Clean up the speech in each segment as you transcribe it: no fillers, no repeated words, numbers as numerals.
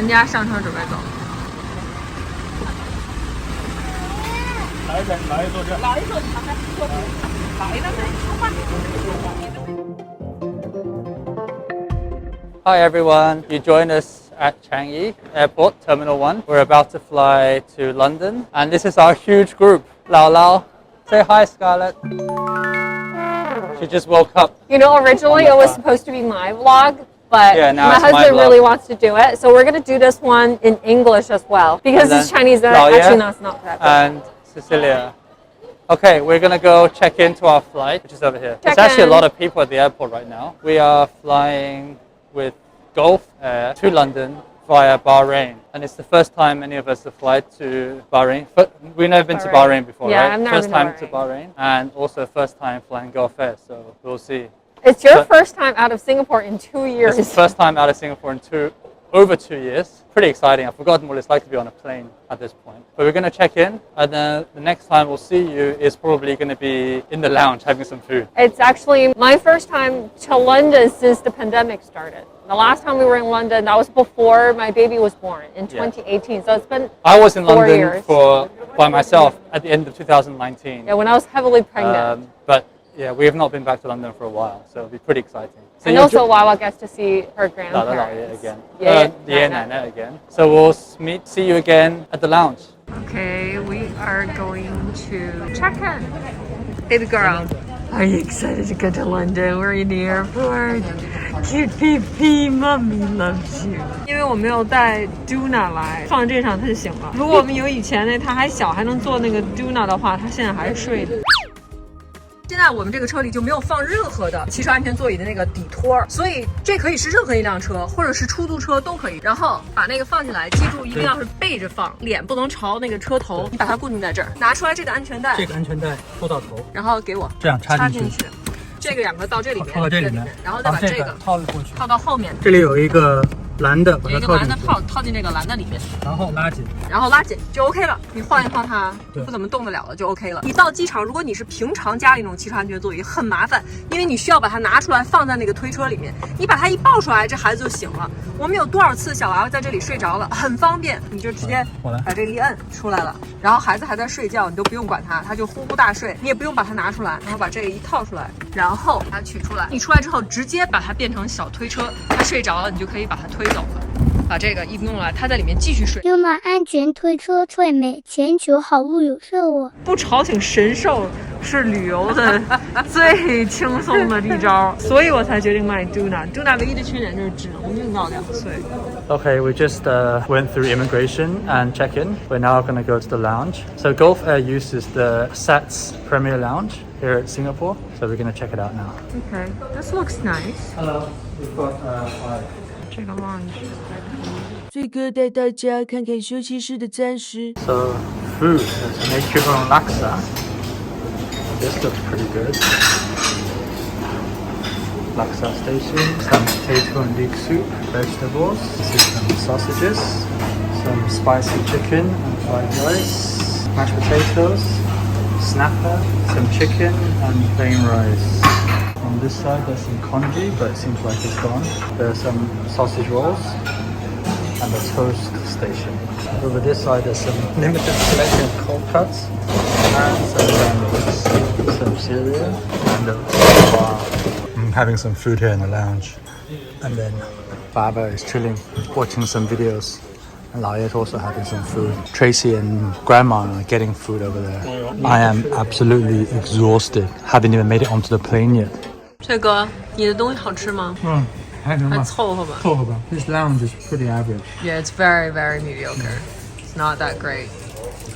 全家上车准备走。来一坐这。老一坐，好的，坐。老一个，出发。Hi everyone, you joined us at Changi Airport, Terminal 1. We're about to fly to London and this is our huge group. Lao Lao, say hi Scarlett. She just woke up. You know, originally it was supposed to be my vlog, but yeah, now my husband my really wants to do it. So we're going to do this one in English as well. Because it's Chinese, actually not that good. And Cecilia. Okay, we're going to go check into our flight, which is over here. There's actually a lot of people at the airport right now. We are flying with Gulf Air to London via Bahrain. And it's the first time any of us have flown to Bahrain. But we've never been to Bahrain before, yeah, right? I've never first been time to Bahrain. And also first time flying Gulf Air, so we'll see. It's your first time out of Singapore in 2 years. It's the first time out of Singapore in over 2 years. Pretty exciting. I've forgotten what it's like to be on a plane at this point. But we're going to check in, and then the next time we'll see you is probably going to be in the lounge having some food. It's actually my first time to London since the pandemic started. The last time we were in London, that was before my baby was born in 2018. So it's been I was in 4 London years. by myself at the end of 2019. Yeah, when I was heavily pregnant. But yeah, we have not been back to London for a while, so it'll be pretty exciting. So and also Wawa gets to see her grandparents. Again. Yeah, Nana again. So we'll see you again at the lounge. Okay, we are going to check in. Baby girl, are you excited to get to London? We're in the airport. Cute baby, mommy loves you. 因为我没有带 Duna 来放这上，他就醒了。如果我们有以前那他还小还能坐那个 Duna 的话，他现在还是睡的。现在我们这个车里就没有放任何的汽车安全座椅的那个底托，所以这可以是任何一辆车，或者是出租车都可以。然后把那个放进来，记住一定要是背着放，脸不能朝那个车头。你把它固定在这儿，拿出来这个安全带，这个安全带扣到头，然后给我这样插进去。这个两个到这里面，套到这里面，然后再把这个套过去，套到后面。这里有一个蓝的，把它套进去，有一个蓝的套进这个蓝的里面，然后拉紧，就 OK 了。你晃一晃它，不怎么动得了了，就 OK 了。你到机场，如果你是平常家里那种汽车安全座椅，很麻烦，因为你需要把它拿出来放在那个推车里面。你把它一抱出来，这孩子就醒了。我们有多少次小娃娃在这里睡着了，很方便，你就直接把这个一摁出来了。然后孩子还在睡觉，你都不用管他，他就呼呼大睡，你也不用把它拿出来，然后把这个一套出来，然后把它取出来。你出来之后，直接把它变成小推车，他睡着了，你就可以把它推走了。把这个一弄来，他在里面继续睡。有买安全推车最美，全球好物有售哦。不吵醒神兽是旅游的最轻松的一招，所以我才决定买 Duna。Duna 唯一的缺点就是只能用到2岁。Okay, we just went through immigration and check-in. We're now going to go to the lounge. So Gulf Air uses the SATS Premier Lounge here at Singapore. So we're going to check it out now. Okay, this looks nice. Hello, we've got 这个 lounge。脆哥带大家看看休息室的餐食。 So food, there's nature laksa. This looks pretty good. Laksa station, some potato and leek soup, vegetables. This is some sausages, some spicy chicken and fried rice, mashed potatoes, snapper, some chicken and plain rice. On this side there's some congee, but it seems like it's gone. There's some sausage rolls and a toast station. Over this side there's some limited selection of cold cuts and some sandwiches, some cereal and wow. I'm having some food here in the lounge. And then Baba is chilling, watching some videos. And Laoyet also having some food. Tracy and Grandma are getting food over there. I am absolutely exhausted. Haven't even made it onto the plane yet. 翠哥，你的东西好吃吗？还行吧，还凑合吧。凑合吧。This lounge is pretty average. Yeah, it's very, very mediocre. It's not that great.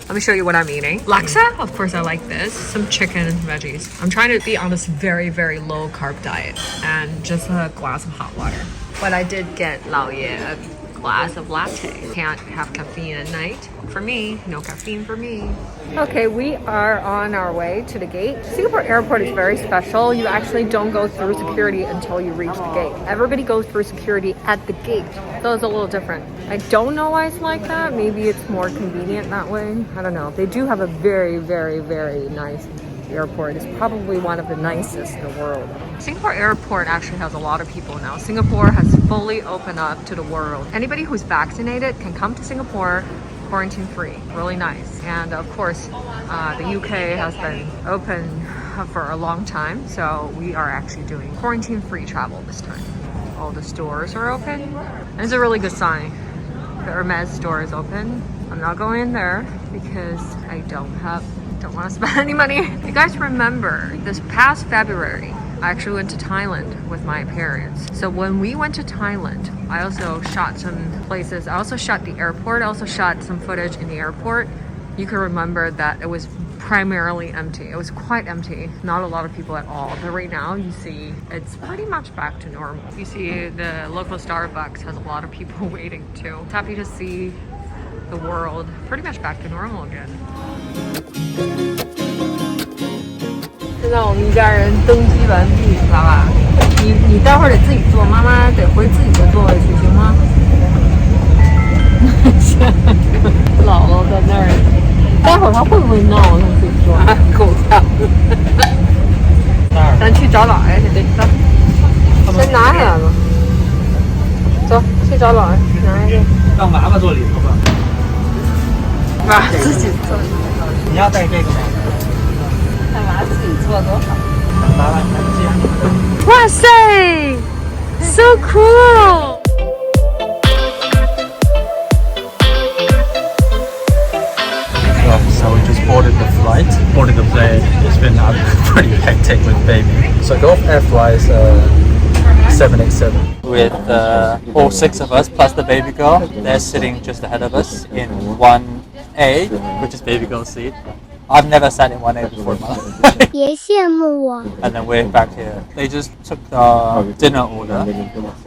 Let me show you what I'm eating. Laksa, of course I like this. Some chicken and veggies. I'm trying to be on this very, very low carb diet and just a glass of hot water. But I did get Laoye a glass of latte. Can't have caffeine at night. For me, no caffeine for me. Okay, we are on our way to the gate. Singapore airport is very special. You actually don't go through security until you reach the gate. Everybody goes through security at the gate. So it's a little different. I don't know why it's like that. Maybe it's more convenient that way. I don't know. They do have a very, very, very nice airport is probably one of the nicest in the world. Singapore airport actually has a lot of people now. Singapore has fully opened up to the world. Anybody who's vaccinated can come to Singapore quarantine free. Really nice. And of course, the UK has been open for a long time, so we are actually doing quarantine free travel this time. All the stores are open, and it's a really good sign. The Hermes store is open. I'm not going in there because I don't want to spend any money. You guys remember this past February, I actually went to Thailand with my parents. So when we went to Thailand, I also shot some places. I also shot the airport. I also shot some footage in the airport. You can remember that it was primarily empty. It was quite empty. Not a lot of people at all. But right now you see it's pretty much back to normal. You see the local Starbucks has a lot of people waiting too. It's happy to see the world pretty much back to normal again. 现在我们一家人登机完毕，爸爸，你待会儿得自己坐，妈妈得回自己的座位去，行吗？姥姥在那儿，待会儿他会不会闹？他自己坐，够呛。咱去找姥爷去，得走，先拿下来吧。走，去找姥爷，拿下去。让娃娃坐里头吧。娃自己坐。你要带这个吗？看娃自己坐多好。娃娃看不见。哇塞 ，so cool！ So we just boarded the flight, boarded the plane. It's been pretty hectic with baby. So Gulf Air flies 787 with all 6 of us plus the baby girl. They're sitting just ahead of us in 1A, which is baby girl's seat. I've never sat in 1A before in my life. 别羡慕我。 And then we're back here. They just took our dinner order.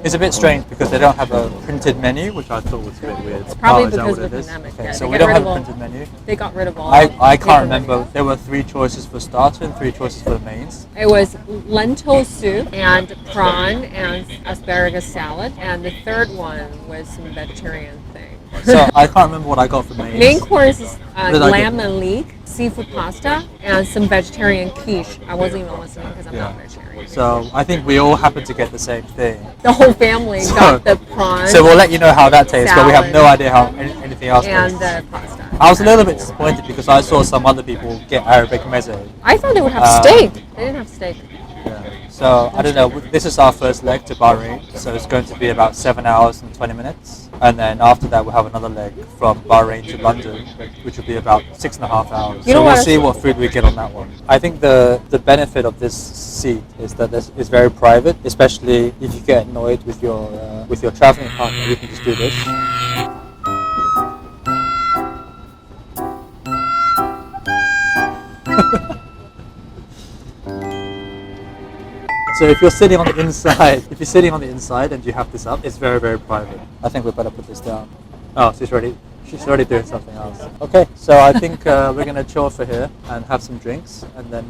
It's a bit strange because they don't have a printed menu, which I thought was a bit weird. Probably is that because what of it the is? pandemic, Okay, yeah, so they we got don't rid have of a all- printed menu. They got rid of all. I can't paper remember. menus. There were 3 choices for starter and 3 choices for the mains. It was lentil soup and prawn and asparagus salad, and the third one was some vegetarian thing. So I can't remember what I got for mains. Main course is What did I lamb get? and leek, seafood pasta, and some vegetarian quiche. I wasn't even listening because I'm Yeah. not vegetarian. So I think we all happened to get the same thing. The whole family So- got the prawn So we'll let you know how that tastes, but we have Salad. no idea how anything else and tastes. the pasta. I was a little bit disappointed because I saw some other people get Arabic meze. I thought they would have steak. They didn't have steak. Yeah. So I don't know. This is our first leg to Bahrain, so it's going to be about 7 hours and 20 minutes, and then after that we'll have another leg from Bahrain to London, which will be about 6.5 hours. You So know we'll what? see what food we get on that one. I think the benefit of this seat is that this is very private, especially if you get annoyed with your traveling partner. You can just do this. So if you're sitting on the inside, and you have this up, it's very, very private. I think we better put this down. Oh, she's already doing something else. Okay, so I think we're gonna chill for here and have some drinks, and then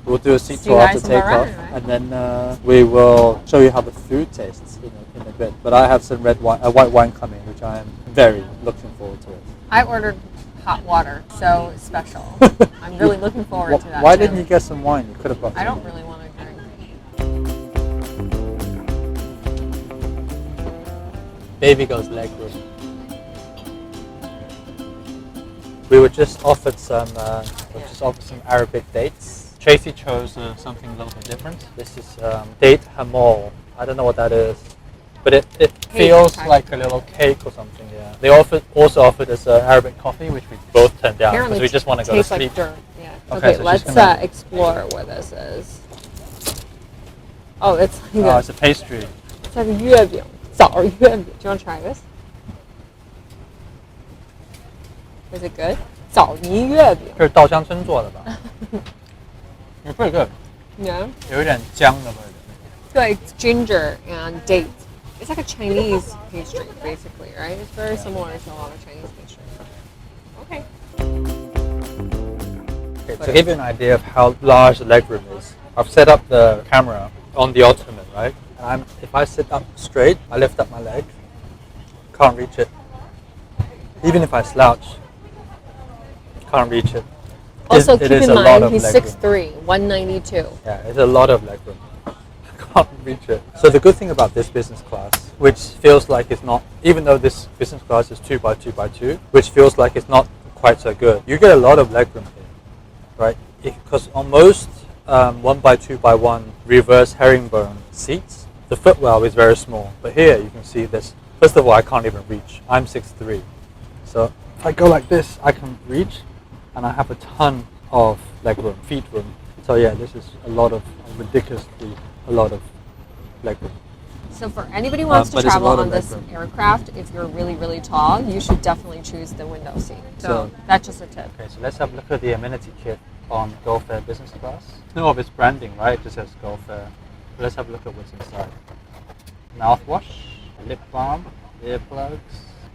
we'll do a seat See you tour after guys in Bahrain, takeoff, right? and then we will show you how the food tastes in a bit. But I have some white wine coming, which I am very looking forward to. I ordered hot water, so it's special. I'm really looking forward to that. Why too. didn't you get some wine? You could have got. I some. don't really want to drink. Baby girl's leg room. We were just offered some Arabic dates. Tracy chose something a little bit different. This is date hamol. I don't know what that is, but it feels type. like a little cake or something. Yeah. They also offered us Arabic coffee, which we both turned down Apparently because we just want to go to tastes sleep. like dirt. Yeah. Okay, Okay, so let's she's gonna- explore what this is. Oh, it's like Oh, a, it's a pastry. it's like a 月饼, 枣月饼. Do you want to try this? Is it good? 枣泥月饼.这是稻香村做的吧？It's pretty good. Yeah. 有一点姜的味道。 Like ginger and dates. It's like a Chinese pastry, basically, right? It's very similar to a lot of Chinese pastry. Okay. Okay, to give you an idea of how large the legroom is, I've set up the camera on the ottoman, right? And if I sit up straight, I lift up my leg, can't reach it. Even if I slouch, can't reach it. Also, It keep is in a lot mind of he's legroom. 6'3", 192. Yeah, it's a lot of legroom. I can't reach it. So the good thing about this business class, which feels like it's not, even though this business class is 2x2x2, which feels like it's not quite so good, you get a lot of legroom here, right? Because on most 1x2x1 reverse herringbone seats, the footwell is very small. But here you can see this. First of all, I can't even reach. I'm 6'3". So if I go like this, I can reach, and I have a ton of leg room, feet room. So yeah, this is ridiculously a lot of leg room. So for anybody who wants to but it's a travel lot of on this legroom. aircraft, if you're really, really tall, you should definitely choose the window seat. So that's just a tip. Okay, so let's have a look at the amenity kit on Gulf Air Business Class. No of its branding, right? It just says Gulf Air. But let's have a look at what's inside. Mouthwash, lip balm, earplugs,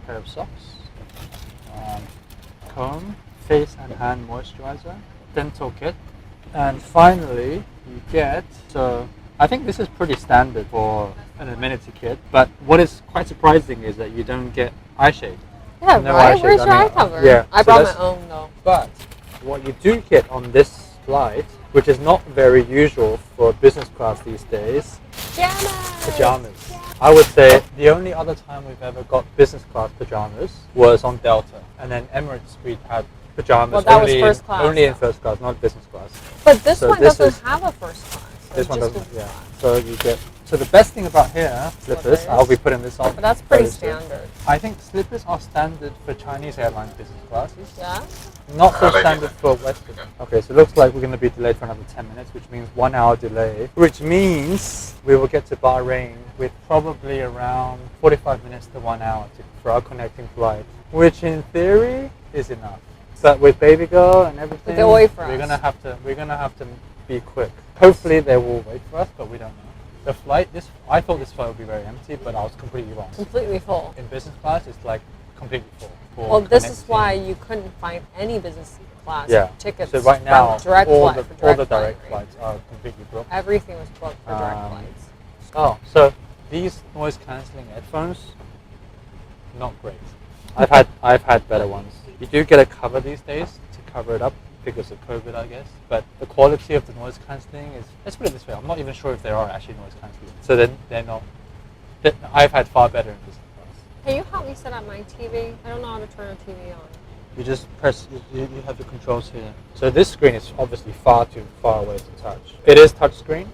pair of socks, comb, face and hand moisturizer, dental kit, and finally you get, so I think this is pretty standard for an amenity kit, but what is quite surprising is that you don't get eye shade. Yeah, No right? eye shade. Where's your I mean, eye cover? yeah, I so brought my that's- own though. But what you do get on this flight, which is not very usual for business class these days, pajamas. I would say the only other time we've ever got business class pajamas was on Delta, and then Emirates we had pajamas Well, that was only, first class. only in first class, not business class. But this So one this doesn't is- have a first class. This It's one just doesn't. business Yeah. class. So you get. So the best thing about here, slippers. Slippers. I'll be putting this on. But that's pretty very soon. standard. I think slippers are standard for Chinese airlines business classes. Yeah? Not so standard for Western. Okay, so it looks like we're going to be delayed for another 10 minutes, which means 1 hour delay, which means we will get to Bahrain with probably around 45 minutes to 1 hour for our connecting flight, which in theory is enough. But with baby girl and everything, they'll wait for we're us. gonna have to be quick. Hopefully they will wait for us, but we don't know. The flight, I thought this flight would be very empty, but I was completely wrong. Completely full. In business class, it's like completely full. for Well, this is connecting. why you couldn't find any business class Yeah. tickets So right now, from direct all flight, the for direct direct flight. flights are completely booked. Everything was booked for direct Um, flights. Oh, so these noise cancelling headphones, not great. I've had better ones. You do get a cover these days to cover it up because of COVID, I guess. But the quality of the noise cancelling is, let's put it this way, I'm not even sure if they are actually noise cancelling. So then they're not. I've had far better in business class. Can you help me set up my TV? I don't know how to turn a TV on. You just press, you have the controls here. So this screen is obviously far too far away to touch. It is touch screen,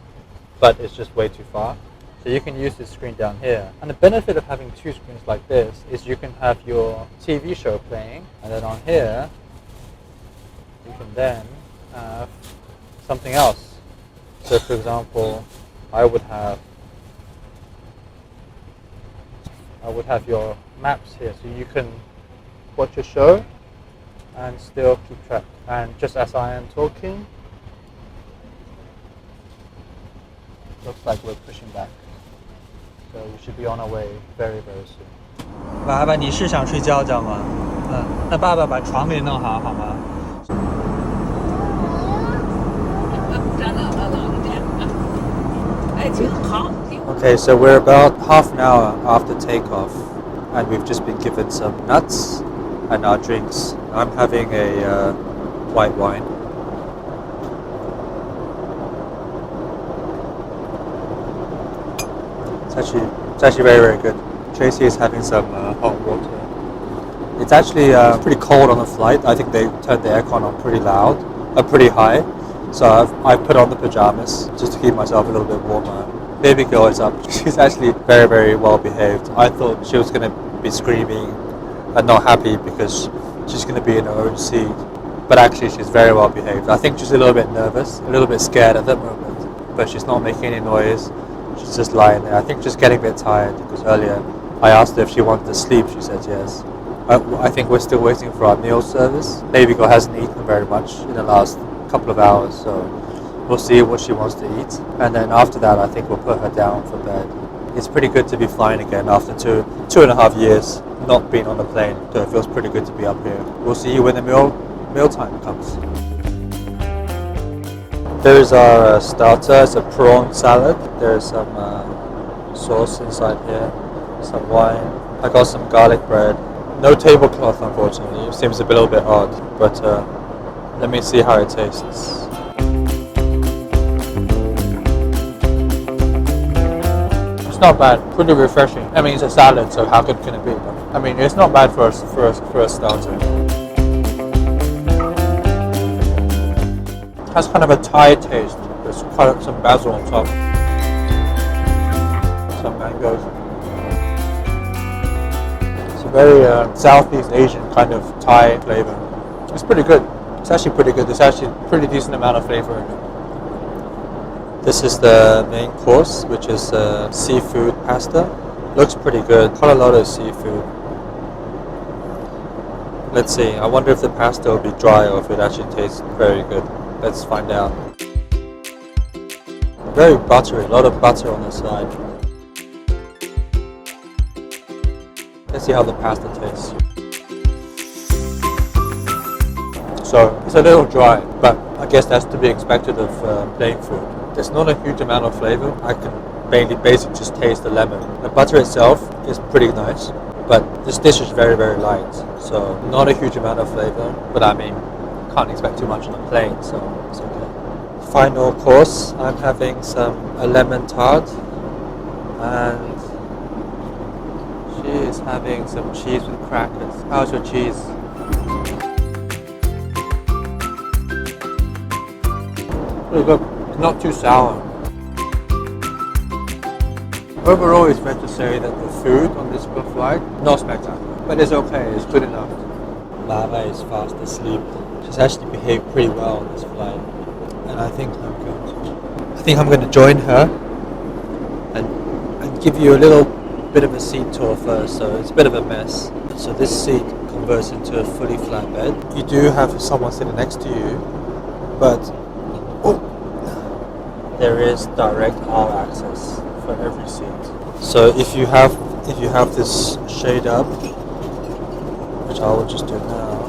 but it's just way too far. So you can use this screen down here. And the benefit of having two screens like this is you can have your TV show playing, and then on here, you can then have something else. So for example, I would have your maps here, so you can watch a show and still keep track. And just as I am talking, looks like we're pushing back. So we should be on our way very, very soon. 爸爸，你是想睡觉觉吗？那爸爸把床给弄好，好吗？ Okay, so we're about half an hour after takeoff, and we've just been given some nuts and our drinks. I'm having a white wine. It's actually very, very good. Tracy is having some hot water. It's actually pretty cold on the flight. I think they turned the aircon on pretty loud, pretty high. So I've put on the pajamas just to keep myself a little bit warmer. Baby girl is up. She's actually very, very well behaved. I thought she was going to be screaming and not happy because she's going to be in her own seat. But actually she's very well behaved. I think she's a little bit nervous, a little bit scared at the moment. But she's not making any noise. She's just lying there. I think she's getting a bit tired because earlier I asked her if she wanted to sleep. She said yes. I think we're still waiting for our meal service. Baby girl hasn't eaten very much in the last couple of hours, so we'll see what she wants to eat. And then after that, I think we'll put her down for bed. It's pretty good to be flying again after two and a half years not being on a plane. So it feels pretty good to be up here. We'll see you when the meal time comes. There's our starter. It's a prawn salad. There's some sauce inside here, some wine. I got some garlic bread. No tablecloth, unfortunately. It seems a little bit odd, but Let me see how it tastes. It's not bad, pretty refreshing. I mean, it's a salad, so how good can it be? I mean, it's not bad for a starter. It has kind of a Thai taste. There's quite some basil on top. Some mangoes. It's a very Southeast Asian kind of Thai flavor. It's pretty good. It's actually pretty good. There's actually a pretty decent amount of flavor in it. This is the main course, which is seafood pasta. Looks pretty good. Quite a lot of seafood. Let's see. I wonder if the pasta will be dry or if it actually tastes very good. Let's find out. Very buttery. A lot of butter on the side. Let's see how the pasta tastes. So it's a little dry, but I guess that's to be expected of plain food. There's not a huge amount of flavor. I can basically just taste the lemon. The butter itself is pretty nice, but this dish is very, very light. So not a huge amount of flavor, but I mean, can't expect too much on a plane, so it's okay. Final course, I'm having a lemon tart, and she is having some cheese with crackers. How's your cheese? Pretty good. Not too sour. Overall, it's fair to say that the food on this flight, not spectacular, but it's okay, it's good enough. Lava is fast asleep. She's actually behaved pretty well on this flight, and I think I'm going to join her and give you a little bit of a seat tour first. So it's a bit of a mess. So this seat converts into a fully flat bed. You do have someone sitting next to you, but there is direct aisle access for every seat. So if you have this shade up, which I will just do now.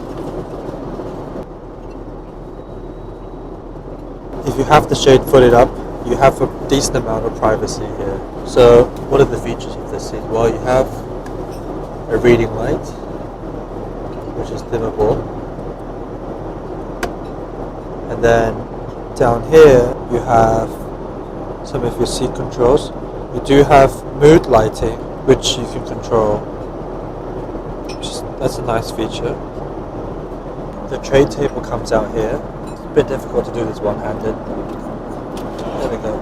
If you have the shade footed up, you have a decent amount of privacy here. So what are the features of this seat? Well, you have a reading light, which is dimmable, and then down here you have some of your seat controls. You do have mood lighting, which you can control. That's a nice feature. The tray table comes out here. It's a bit difficult to do this one-handed. There we go.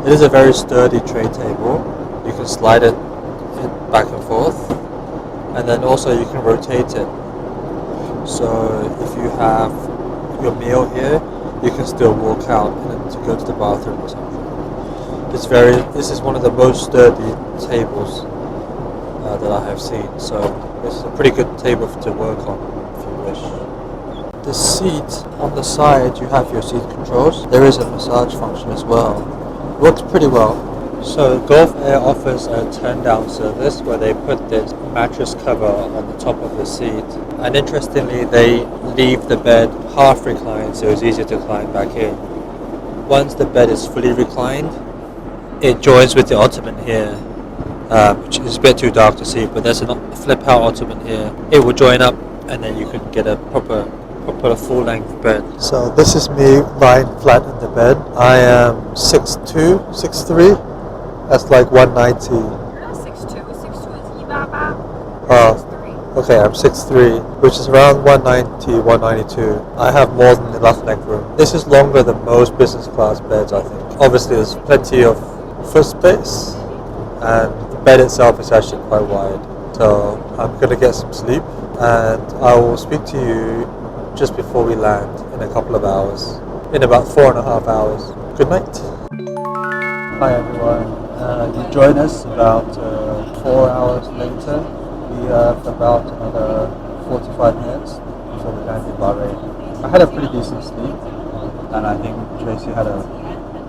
It is a very sturdy tray table. You can slide it back and forth, and then also you can rotate it. So if you have your meal here, you can still walk out and to go to the bathroom or something. This is one of the most sturdy tables that I have seen. So this is a pretty good table to work on if you wish. The seat on the side, you have your seat controls. There is a massage function as well. Works pretty well. So Gulf Air offers a turn-down service where they put this mattress cover on the top of the seat, and interestingly they leave the bed half reclined so it's easier to climb back in. Once the bed is fully reclined, it joins with the ottoman here, which is a bit too dark to see, but there's a flip-out ottoman here. It will join up and then you can get a proper full-length bed. So this is me lying flat in the bed. I am 6'2", 6'3". That's like 190. You're not 6'2", 6'2" is 188. Oh, okay, I'm 6'3", which is around 190, 192. I have more than enough leg room. This is longer than most business class beds, I think. Obviously, there's plenty of foot space, and the bed itself is actually quite wide. So I'm gonna get some sleep, and I will speak to you just before we land in a couple of hours. In about 4.5 hours. Good night. Hi everyone. You join us about 4 hours later. We have about another 45 minutes before we land in Bahrain. I had a pretty decent sleep, and I think Tracy had a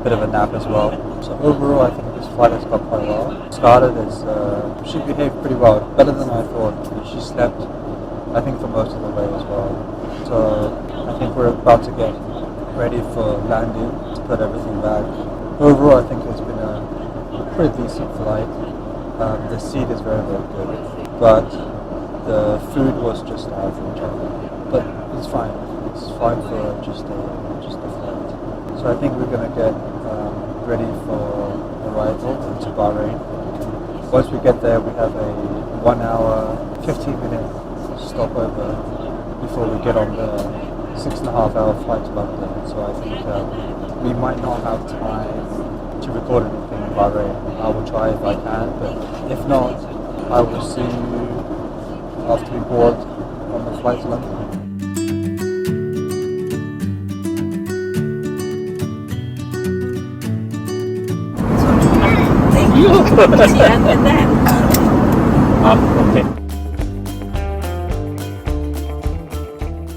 bit of a nap as well. So overall, I think this flight has gone quite well. Started as she behaved pretty well, better than I thought. She slept, I think, for most of the way as well. So I think we're about to get ready for landing to put everything back. Overall, I think it's been a pretty decent flight. The seat is very, very good, but the food was just average. but it's fine. It's fine for just a flight. So I think we're gonna get ready for arrival to Bahrain. Once we get there, we have a 1 hour, 15-minute stopover before we get on the 6.5-hour flight to London. So I think we might not have time to record anything in Bahrain. I will try if I can, but if not, I will see you after we board on the flight to London.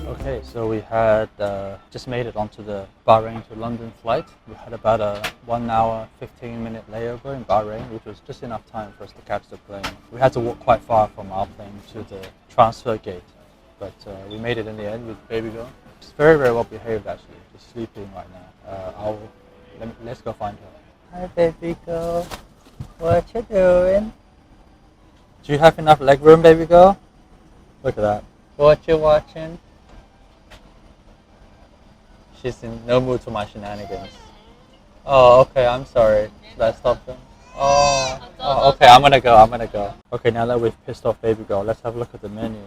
Okay, so we had just made it onto the Bahrain to London flight. We had about a 1 hour, 15-minute layover in Bahrain, which was just enough time for us to catch the plane. We had to walk quite far from our plane to the transfer gate, but we made it in the end with baby girl. She's very, very well behaved actually, just sleeping right now. Let's go find her. Hi baby girl, what you doing? Do you have enough leg room, baby girl? Look at that. What you watching? She's in no mood for my shenanigans. Oh, okay, I'm sorry. Should I stop them? Oh, okay, I'm gonna go. Okay, now that we've pissed off baby girl, let's have a look at the menu.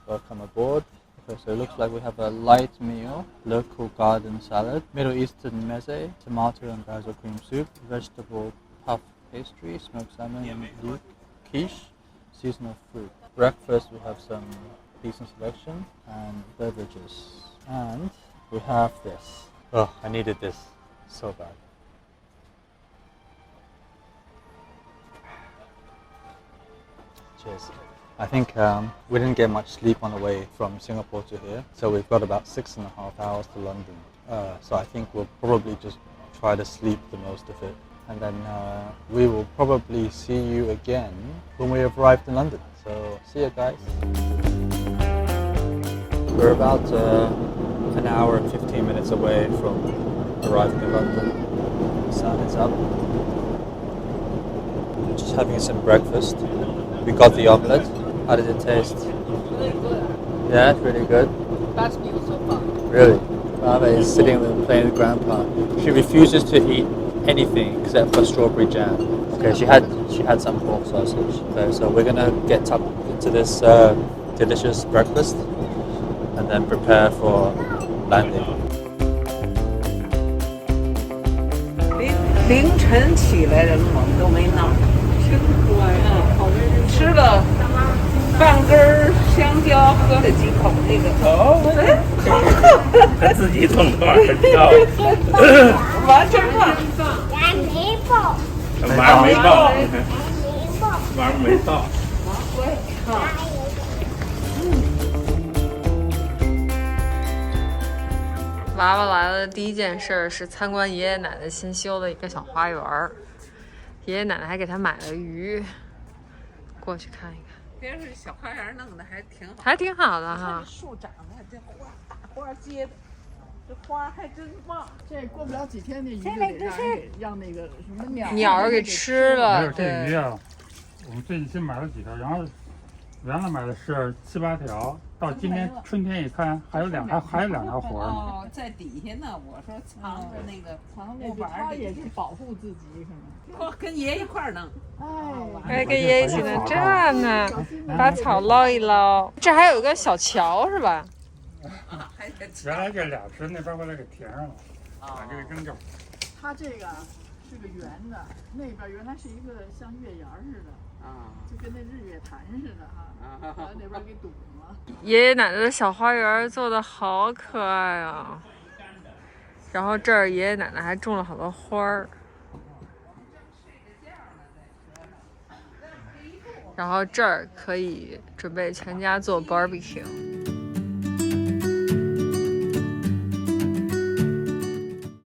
Welcome aboard. Okay, so it looks like we have a light meal, local garden salad, Middle Eastern meze, tomato and basil cream soup, vegetable puff pastry, smoked salmon and beef, quiche, seasonal fruit. Breakfast, we have some decent selection and beverages. And we have this. Oh, I needed this so bad. Cheers. I think we didn't get much sleep on the way from Singapore to here, so we've got about 6.5 hours to London. So I think we'll probably just try to sleep the most of it. And then we will probably see you again when we have arrived in London. So see you guys. We're about an hour and 15 minutes away from arriving in London. The sun is up. Just having some breakfast. We got the omelette. How does it taste? Yeah, it's really good. Best meal so far. Really? Baba is sitting and playing with Grandpa. She refuses to eat anything except for strawberry jam. Okay, she had some pork sausage. Okay, so we're gonna get up into this delicious breakfast and then prepare for landing. 凌晨起来的猛都没闹，吃了半根香蕉，喝了几口那个。他自己弄的，很高。完全放。马没到，马没到。娃娃来了的第一件事是参观爷爷奶奶新修的一个小花园儿，爷爷奶奶还给他买了鱼，过去看一看。别说小花园弄的还挺好，还挺好的哈。树长得这花大花结的，这花还真棒。这过不了几天，那鱼就得让那个什么鸟儿给吃了。还有这鱼啊，我们最近新买了几条，然后原来买的是7、8条，到今年春天一看，还有两条活呢。哦，在底下呢，我说藏着那个藏木板它也是保护自己，可能。跟爷爷一块儿弄。哎，跟爷爷一起呢，这呢，把草捞一捞。这还有个小桥是吧？原来这俩是那边把它给填上了，把这个扔掉。它这个是个圆的，那边原来是一个像月牙似的，就跟那日月潭似的哈，把那边给堵了。爷爷奶奶的小花园做的好可爱啊！然后这儿爷爷奶奶还种了好多花儿。然后这儿可以准备全家做 barbecue。